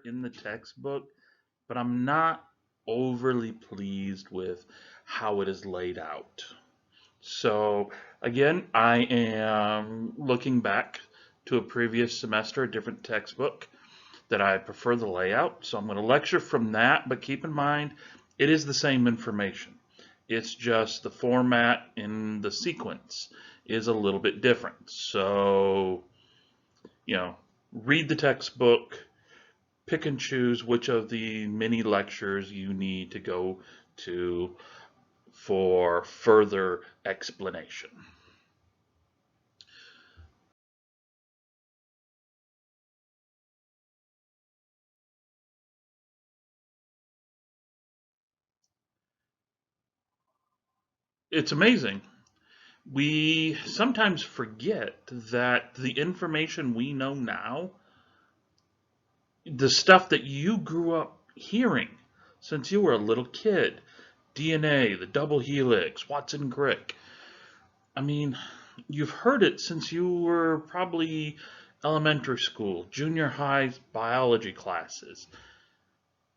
in the textbook, but I'm not overly pleased with how it is laid out. So again, I am looking back to a previous semester, a different textbook that I prefer the layout. So I'm going to lecture from that, but keep in mind, it is the same information. It's just the format in the sequence is a little bit different. So, read the textbook, pick and choose which of the mini lectures you need to go to for further explanation. It's amazing. We sometimes forget that the information we know now, the stuff that you grew up hearing since you were a little kid, DNA, the double helix, Watson Crick. I mean, you've heard it since you were probably elementary school, junior high biology classes.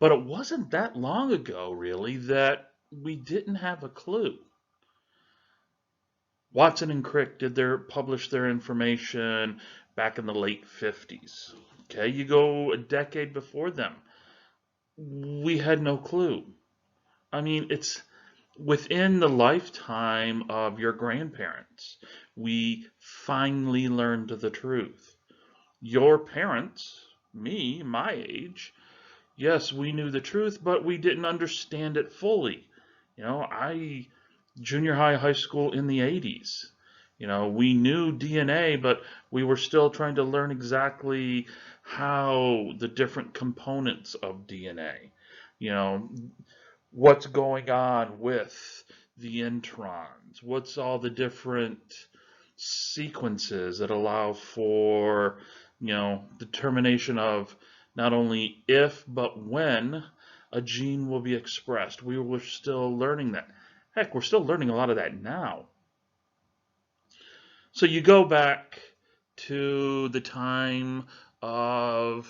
But it wasn't that long ago, really, that we didn't have a clue. Watson and Crick publish their information back in the late 50s. Okay, you go a decade before them. We had no clue. I mean, it's within the lifetime of your grandparents. We finally learned the truth. Your parents, me, my age, yes, we knew the truth, but we didn't understand it fully. I junior high school in the 80s. We knew DNA, but we were still trying to learn exactly how the different components of DNA, what's going on with the introns, what's all the different sequences that allow for, determination of not only if, but when a gene will be expressed. We were still learning that. Heck, we're still learning a lot of that now. So you go back to the time of,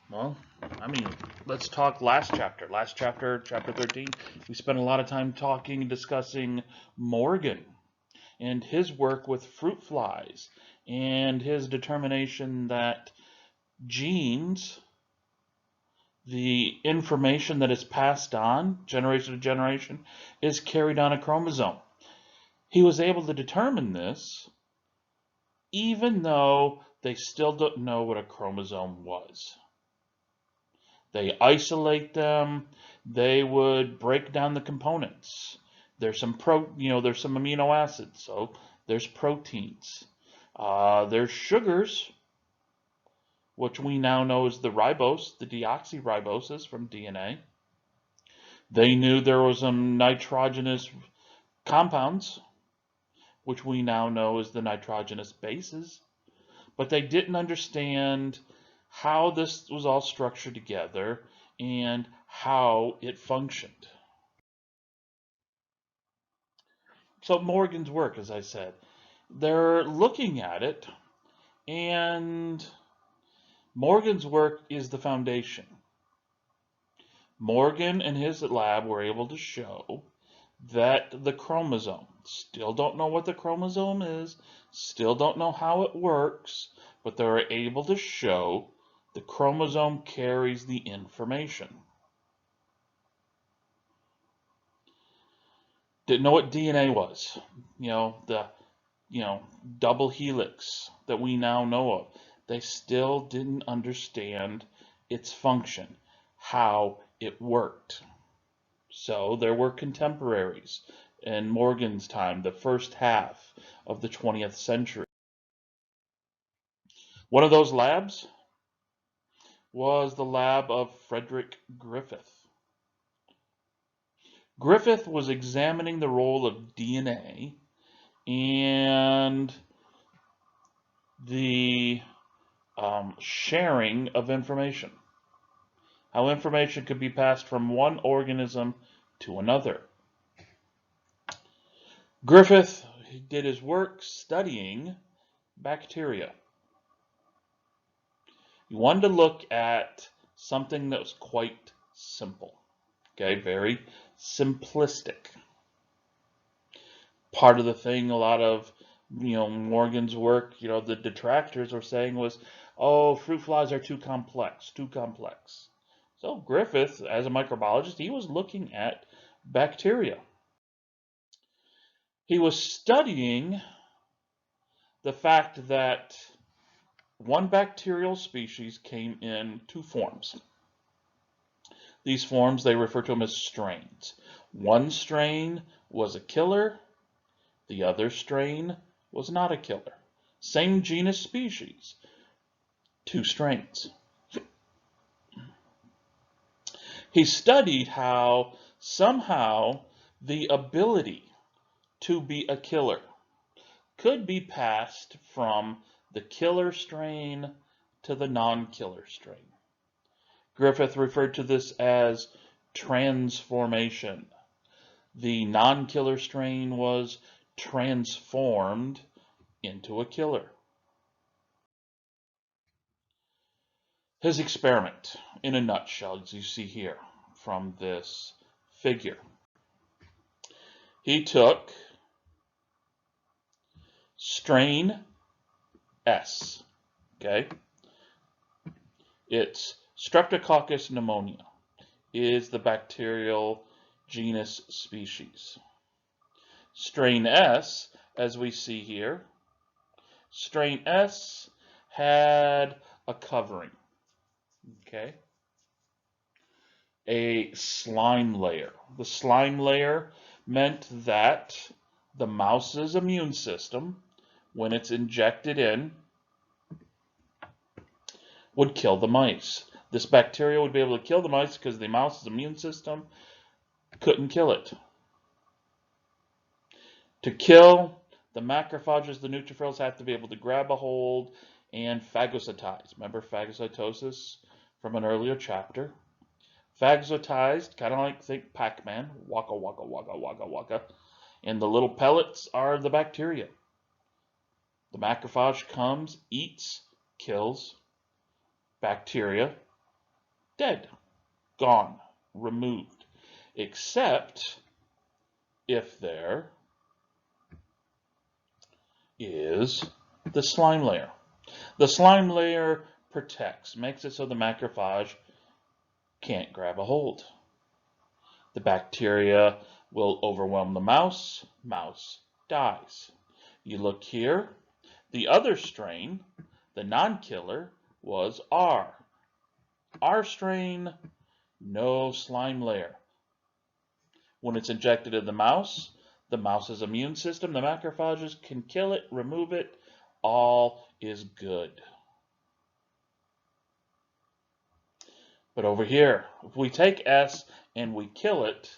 well, I mean, let's talk last chapter, chapter 13. We spent a lot of time talking and discussing Morgan and his work with fruit flies and his determination that genes, the information that is passed on generation to generation, is carried on a chromosome. He was able to determine this even though they still don't know what a chromosome was. They isolate them. They would break down the components. There's some there's some amino acids, so there's proteins. There's sugars, which we now know is the ribose, the deoxyriboses from DNA. They knew there was some nitrogenous compounds, which we now know as the nitrogenous bases, but they didn't understand how this was all structured together and how it functioned. So Morgan's work, as I said, they're looking at it, and Morgan's work is the foundation. Morgan and his lab were able to show that the chromosome, still don't know what the chromosome is, still don't know how it works, but they're able to show the chromosome carries the information. Didn't know what DNA was. The double helix that we now know of. They still didn't understand its function, how it worked. So there were contemporaries in Morgan's time, the first half of the 20th century. One of those labs was the lab of Frederick Griffith. Griffith was examining the role of DNA and the sharing of information. How information could be passed from one organism to another. Griffith did his work studying bacteria. He wanted to look at something that was quite simple. Okay, very simplistic. Part of the thing, a lot of Morgan's work, the detractors were saying was, oh, fruit flies are too complex, too complex. So Griffith, as a microbiologist, he was looking at bacteria. He was studying the fact that one bacterial species came in two forms. These forms, they refer to them as strains. One strain was a killer, the other strain was not a killer. Same genus species, two strains. He studied how somehow the ability to be a killer could be passed from the killer strain to the non-killer strain. Griffith referred to this as transformation. The non-killer strain was transformed into a killer. His experiment, in a nutshell, as you see here from this figure. He took strain S, okay? It's Streptococcus pneumonia is the bacterial genus species. Strain S, as we see here, strain S had a covering, okay? A slime layer. The slime layer meant that the mouse's immune system, when it's injected in, would kill the mice. This bacteria would be able to kill the mice because the mouse's immune system couldn't kill it. To kill, the macrophages, the neutrophils, have to be able to grab a hold and phagocytize. Remember phagocytosis from an earlier chapter? Phagocytized, kind of like, think Pac-Man, waka, waka, waka, waka, waka. And the little pellets are the bacteria. The macrophage comes, eats, kills, bacteria, dead, gone, removed, except if there is the slime layer. The slime layer protects, makes it so the macrophage can't grab a hold. The bacteria will overwhelm the mouse, mouse dies. You look here, the other strain, the non-killer, was R. R strain, no slime layer. When it's injected in the mouse's immune system, the macrophages can kill it, remove it, all is good. But over here, if we take S and we kill it,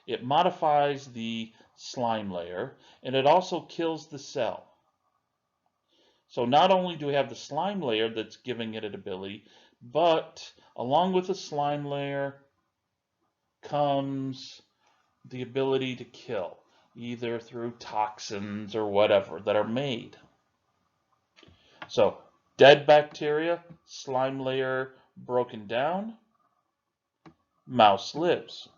it modifies the slime layer, and it also kills the cell. So not only do we have the slime layer that's giving it an ability, but along with the slime layer comes the ability to kill, either through toxins or whatever that are made. So dead bacteria, slime layer broken down, mouse lives.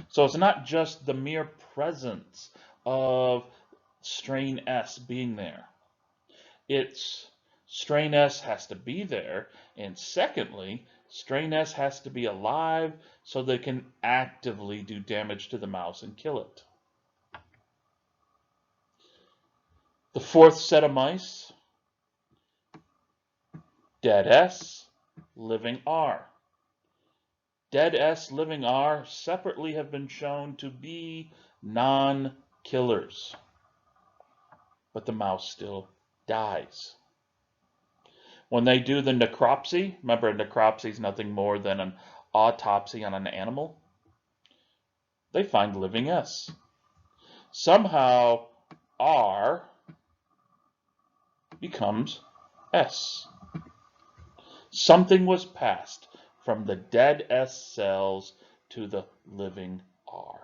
So it's not just the mere presence of strain S being there. It's strain S has to be there, and secondly, strain S has to be alive so they can actively do damage to the mouse and kill it. The fourth set of mice, dead S, living R. Dead S, living R separately have been shown to be non-killers, but the mouse still dies. When they do the necropsy, remember necropsy is nothing more than an autopsy on an animal, they find living S. Somehow R becomes S. Something was passed from the dead S cells to the living R.